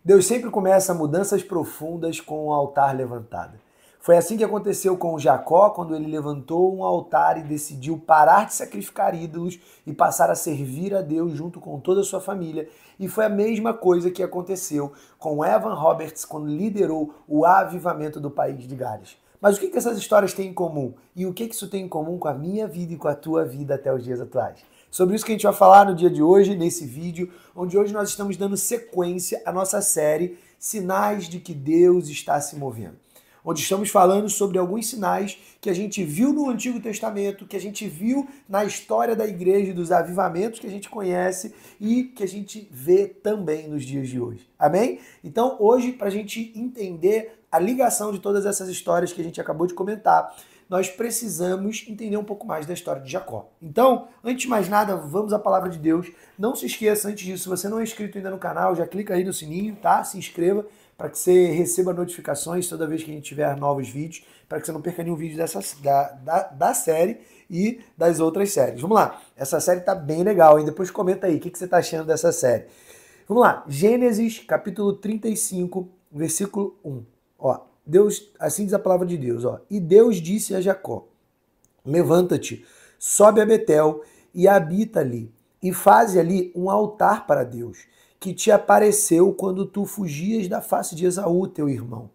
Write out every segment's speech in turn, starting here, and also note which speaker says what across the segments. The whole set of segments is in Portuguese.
Speaker 1: Deus sempre começa mudanças profundas com um altar levantado. Foi assim que aconteceu com Jacó, quando ele levantou um altar e decidiu parar de sacrificar ídolos e passar a servir a Deus junto com toda a sua família. E foi a mesma coisa que aconteceu com Evan Roberts quando liderou o avivamento do país de Gales. Mas o que essas histórias têm em comum? E o que isso tem em comum com a minha vida e com a tua vida até os dias atuais? Sobre isso que a gente vai falar no dia de hoje, nesse vídeo, onde hoje nós estamos dando sequência à nossa série Sinais de que Deus está se movendo. Onde estamos falando sobre alguns sinais que a gente viu no Antigo Testamento, que a gente viu na história da igreja, dos avivamentos que a gente conhece e que a gente vê também nos dias de hoje. Amém? Então, hoje, para a gente entender a ligação de todas essas histórias que a gente acabou de comentar, nós precisamos entender um pouco mais da história de Jacó. Então, antes de mais nada, vamos à palavra de Deus. Não se esqueça, antes disso, se você não é inscrito ainda no canal, já clica aí no sininho, tá? Se inscreva para que você receba notificações toda vez que a gente tiver novos vídeos, para que você não perca nenhum vídeo da série e das outras séries. Vamos lá, essa série tá bem legal, hein? Depois comenta aí, o que você tá achando dessa série. Vamos lá, Gênesis, capítulo 35, versículo 1. Ó, Deus, assim diz a palavra de Deus, ó. E Deus disse a Jacó: levanta-te, sobe a Betel e habita ali, e faze ali um altar para Deus, que te apareceu quando tu fugias da face de Esaú, teu irmão.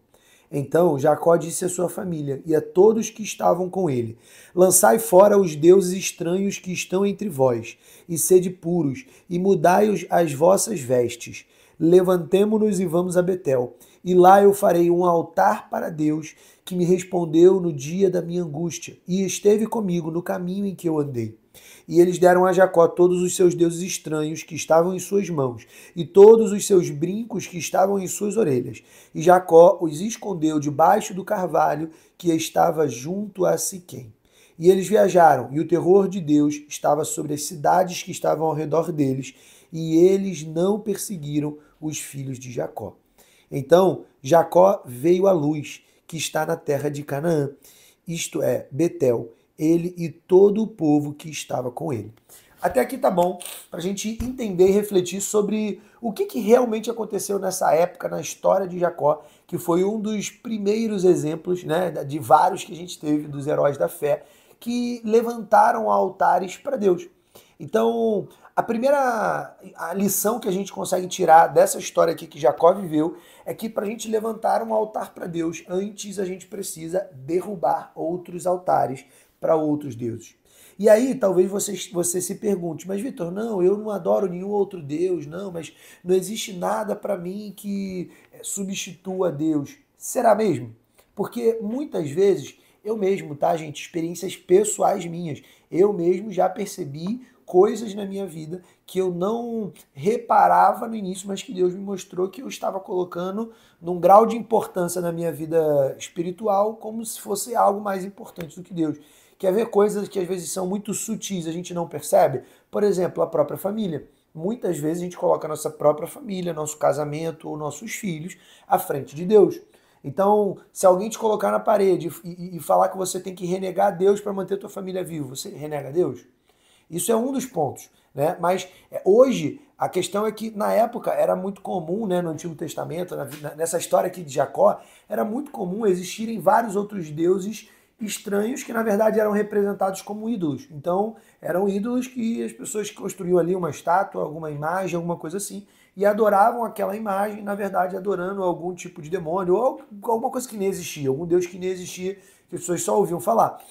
Speaker 1: Então Jacó disse à sua família e a todos que estavam com ele: lançai fora os deuses estranhos que estão entre vós, e sede puros, e mudai as vossas vestes. Levantemo-nos e vamos a Betel, e lá eu farei um altar para Deus, que me respondeu no dia da minha angústia, e esteve comigo no caminho em que eu andei. E eles deram a Jacó todos os seus deuses estranhos que estavam em suas mãos, e todos os seus brincos que estavam em suas orelhas. E Jacó os escondeu debaixo do carvalho que estava junto a Siquém. E eles viajaram, e o terror de Deus estava sobre as cidades que estavam ao redor deles, e eles não perseguiram os filhos de Jacó. Então Jacó veio à luz, que está na terra de Canaã, isto é, Betel, ele e todo o povo que estava com ele. Até aqui tá bom, para a gente entender e refletir sobre o que realmente aconteceu nessa época, na história de Jacó, que foi um dos primeiros exemplos, né, de vários que a gente teve dos heróis da fé, que levantaram altares para Deus. Então, a lição que a gente consegue tirar dessa história aqui que Jacó viveu é que para a gente levantar um altar para Deus, antes a gente precisa derrubar outros altares para outros deuses. E aí, talvez você se pergunte, mas Vitor, não, eu não adoro nenhum outro Deus, não, mas não existe nada para mim que substitua Deus. Será mesmo? Porque muitas vezes, eu mesmo, tá, gente, experiências pessoais minhas, eu mesmo já percebi coisas na minha vida que eu não reparava no início, mas que Deus me mostrou que eu estava colocando num grau de importância na minha vida espiritual como se fosse algo mais importante do que Deus. Quer ver coisas que às vezes são muito sutis, a gente não percebe? Por exemplo, a própria família. Muitas vezes a gente coloca a nossa própria família, nosso casamento ou nossos filhos à frente de Deus. Então, se alguém te colocar na parede e falar que você tem que renegar Deus para manter a tua família viva, você renega Deus? Isso é um dos pontos, né? Mas hoje a questão é que na época era muito comum, né, no Antigo Testamento, nessa história aqui de Jacó, era muito comum existirem vários outros deuses estranhos que na verdade eram representados como ídolos. Então eram ídolos que as pessoas construíam ali uma estátua, alguma imagem, alguma coisa assim, e adoravam aquela imagem, na verdade adorando algum tipo de demônio ou alguma coisa que nem existia, algum deus que nem existia, que as pessoas só ouviam falar.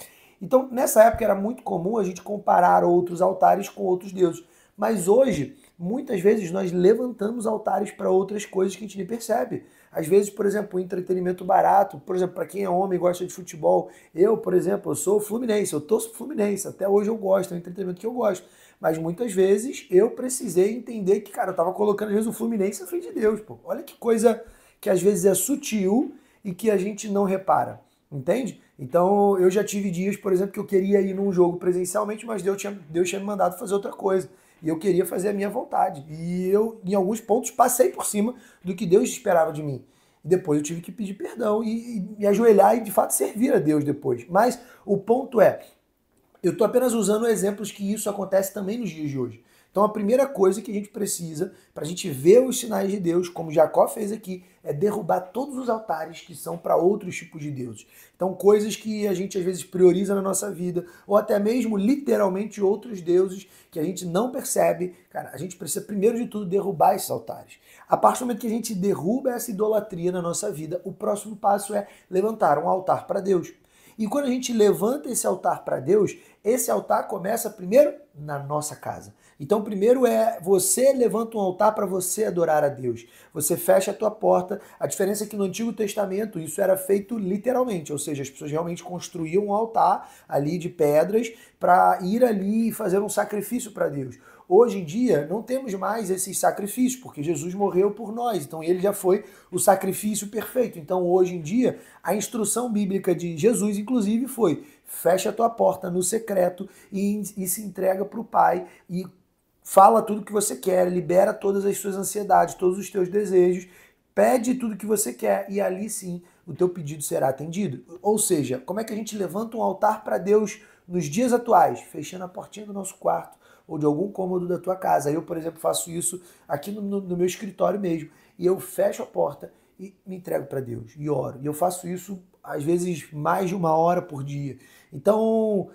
Speaker 1: Então, nessa época era muito comum a gente comparar outros altares com outros deuses. Mas hoje, muitas vezes, nós levantamos altares para outras coisas que a gente nem percebe. Às vezes, por exemplo, o entretenimento barato, por exemplo, para quem é homem e gosta de futebol, eu, por exemplo, eu sou fluminense, eu torço Fluminense, até hoje eu gosto, é um entretenimento que eu gosto. Mas muitas vezes eu precisei entender que, cara, eu estava colocando às vezes o Fluminense à frente de Deus, pô. Olha que coisa que às vezes é sutil e que a gente não repara. Entende? Então eu já tive dias, por exemplo, que eu queria ir num jogo presencialmente, mas Deus tinha me mandado fazer outra coisa. E eu queria fazer a minha vontade. E eu, em alguns pontos, passei por cima do que Deus esperava de mim. E depois eu tive que pedir perdão e me ajoelhar e, de fato, servir a Deus depois. Mas o ponto é, eu estou apenas usando exemplos que isso acontece também nos dias de hoje. Então a primeira coisa que a gente precisa, para a gente ver os sinais de Deus, como Jacó fez aqui, é derrubar todos os altares que são para outros tipos de deuses. Então coisas que a gente às vezes prioriza na nossa vida, ou até mesmo literalmente outros deuses que a gente não percebe, cara, a gente precisa primeiro de tudo derrubar esses altares. A partir do momento que a gente derruba essa idolatria na nossa vida, o próximo passo é levantar um altar para Deus. E quando a gente levanta esse altar para Deus, esse altar começa primeiro na nossa casa. Então, primeiro você levanta um altar para você adorar a Deus. Você fecha a tua porta. A diferença é que no Antigo Testamento isso era feito literalmente, ou seja, as pessoas realmente construíam um altar ali de pedras para ir ali e fazer um sacrifício para Deus. Hoje em dia não temos mais esses sacrifícios, porque Jesus morreu por nós, então ele já foi o sacrifício perfeito. Então hoje em dia a instrução bíblica de Jesus, inclusive, foi: fecha a tua porta no secreto e se entrega para o Pai e fala tudo que você quer, libera todas as suas ansiedades, todos os teus desejos, pede tudo que você quer e ali sim o teu pedido será atendido. Ou seja, como é que a gente levanta um altar para Deus nos dias atuais? Fechando a portinha do nosso quarto ou de algum cômodo da tua casa. Eu, por exemplo, faço isso aqui no meu escritório mesmo. E eu fecho a porta e me entrego para Deus e oro. E eu faço isso, às vezes, mais de 1 hora por dia. Então,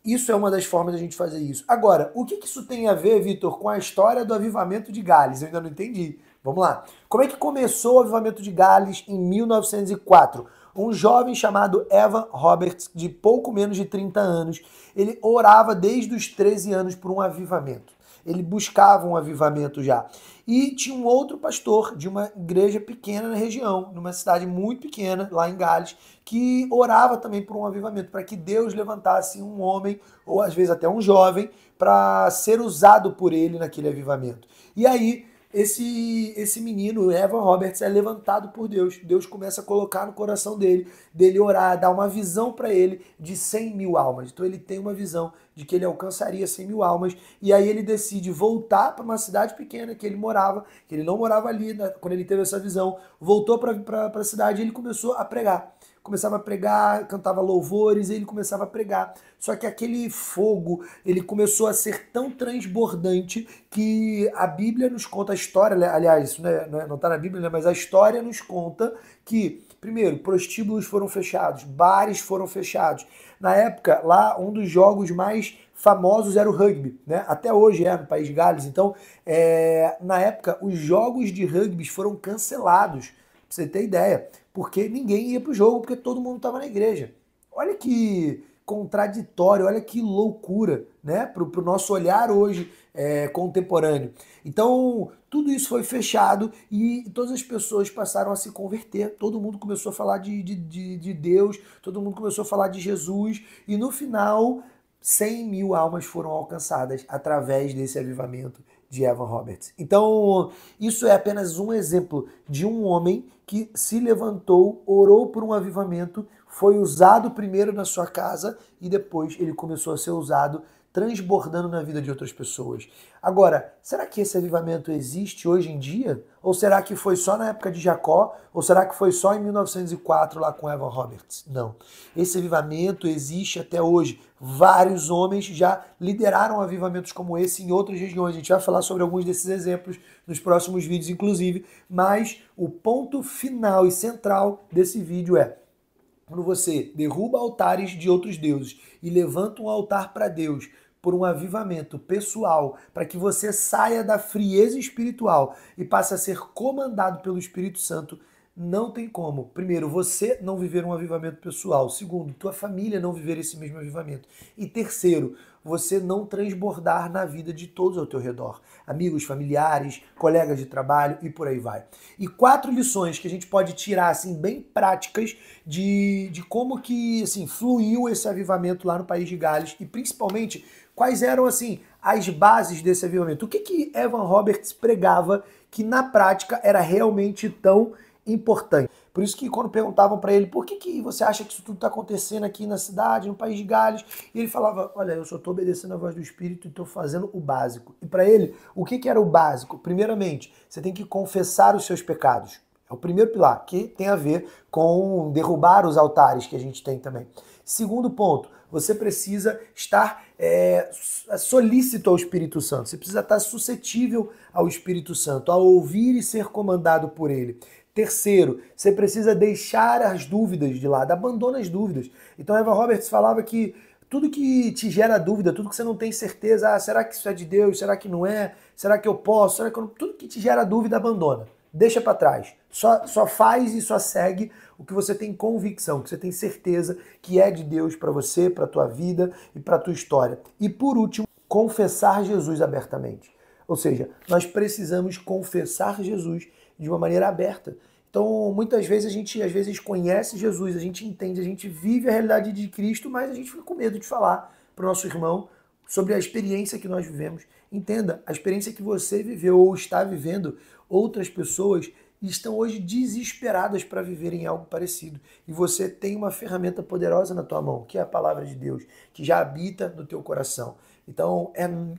Speaker 1: isso é uma das formas da gente fazer isso. Agora, o que isso tem a ver, Vitor, com a história do avivamento de Gales? Eu ainda não entendi. Vamos lá. Como é que começou o avivamento de Gales em 1904? Um jovem chamado Evan Roberts, de pouco menos de 30 anos, ele orava desde os 13 anos por um avivamento. Ele buscava um avivamento já. E tinha um outro pastor de uma igreja pequena na região, numa cidade muito pequena, lá em Gales, que orava também por um avivamento, para que Deus levantasse um homem, ou às vezes até um jovem, para ser usado por ele naquele avivamento. E aí, esse menino, Evan Roberts, é levantado por Deus. Deus começa a colocar no coração dele orar, dar uma visão para ele de 100 mil almas. Então ele tem uma visão de que ele alcançaria 100 mil almas, e aí ele decide voltar para uma cidade pequena que ele morava, que ele não morava ali, né, quando ele teve essa visão, voltou para a cidade e ele começou a pregar. Começava a pregar, cantava louvores, e ele começava a pregar. Só que aquele fogo, ele começou a ser tão transbordante que a Bíblia nos conta a história, aliás, isso não está na Bíblia, né, mas a história nos conta que, primeiro, prostíbulos foram fechados, bares foram fechados. Na época, lá, um dos jogos mais famosos era o rugby, né? Até hoje no País de Gales. Então, na época, os jogos de rugby foram cancelados, pra você ter ideia, porque ninguém ia pro jogo, porque todo mundo estava na igreja. Olha que contraditório, olha que loucura, né? Pro nosso olhar hoje contemporâneo. Então, tudo isso foi fechado e todas as pessoas passaram a se converter. Todo mundo começou a falar de Deus, todo mundo começou a falar de Jesus, e no final 100 mil almas foram alcançadas através desse avivamento de Evan Roberts. Então, isso é apenas um exemplo de um homem que se levantou, orou por um avivamento, foi usado primeiro na sua casa e depois ele começou a ser usado transbordando na vida de outras pessoas. Agora, será que esse avivamento existe hoje em dia? Ou será que foi só na época de Jacó? Ou será que foi só em 1904 lá com Evan Roberts? Não. Esse avivamento existe até hoje. Vários homens já lideraram avivamentos como esse em outras regiões. A gente vai falar sobre alguns desses exemplos nos próximos vídeos, inclusive. Mas o ponto final e central desse vídeo é: quando você derruba altares de outros deuses e levanta um altar para Deus por um avivamento pessoal, para que você saia da frieza espiritual e passe a ser comandado pelo Espírito Santo, não tem como. Primeiro, você não viver um avivamento pessoal. Segundo, tua família não viver esse mesmo avivamento. E terceiro, você não transbordar na vida de todos ao teu redor. Amigos, familiares, colegas de trabalho e por aí vai. E 4 lições que a gente pode tirar, assim, bem práticas de como que, assim, fluiu esse avivamento lá no País de Gales e, principalmente, quais eram, assim, as bases desse avivamento. O que Evan Roberts pregava que, na prática, era realmente tão importante. Por isso que quando perguntavam para ele por que você acha que isso tudo está acontecendo aqui na cidade, no País de Gales, e ele falava: olha, eu só estou obedecendo a voz do Espírito e estou fazendo o básico. E para ele, o que era o básico? Primeiramente, você tem que confessar os seus pecados. É o primeiro pilar, que tem a ver com derrubar os altares que a gente tem também. Segundo ponto, você precisa estar solícito ao Espírito Santo. Você precisa estar suscetível ao Espírito Santo, a ouvir e ser comandado por ele. Terceiro, você precisa deixar as dúvidas de lado, abandona as dúvidas. Então, Evan Roberts falava que tudo que te gera dúvida, tudo que você não tem certeza, será que isso é de Deus, será que não é, será que eu posso, será que eu não... Tudo que te gera dúvida, abandona. Deixa para trás. Só faz e só segue o que você tem convicção, que você tem certeza que é de Deus para você, para tua vida e para tua história. E por último, confessar Jesus abertamente. Ou seja, nós precisamos confessar Jesus de uma maneira aberta. Então, muitas vezes a gente às vezes conhece Jesus, a gente entende, a gente vive a realidade de Cristo, mas a gente fica com medo de falar para o nosso irmão sobre a experiência que nós vivemos. Entenda, a experiência que você viveu ou está vivendo, outras pessoas estão hoje desesperadas para viverem algo parecido. E você tem uma ferramenta poderosa na tua mão, que é a palavra de Deus, que já habita no teu coração. Então,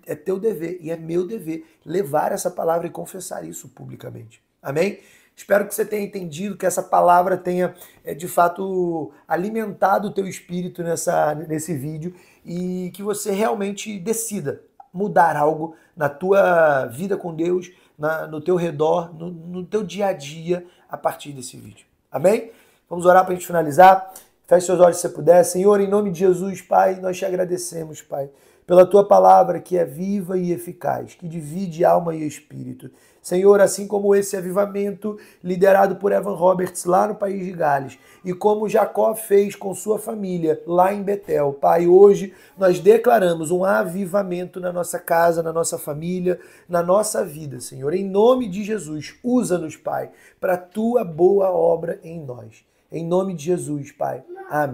Speaker 1: é teu dever e é meu dever levar essa palavra e confessar isso publicamente. Amém? Espero que você tenha entendido, que essa palavra tenha, de fato, alimentado o teu espírito nesse vídeo e que você realmente decida mudar algo na tua vida com Deus, no teu redor, no teu dia a dia, a partir desse vídeo. Amém? Vamos orar para a gente finalizar. Feche seus olhos se você puder. Senhor, em nome de Jesus, Pai, nós te agradecemos, Pai, pela tua palavra que é viva e eficaz, que divide alma e espírito. Senhor, assim como esse avivamento liderado por Evan Roberts lá no país de Gales e como Jacó fez com sua família lá em Betel, Pai, hoje nós declaramos um avivamento na nossa casa, na nossa família, na nossa vida, Senhor. Em nome de Jesus, usa-nos, Pai, para a tua boa obra em nós. Em nome de Jesus, Pai. Amém.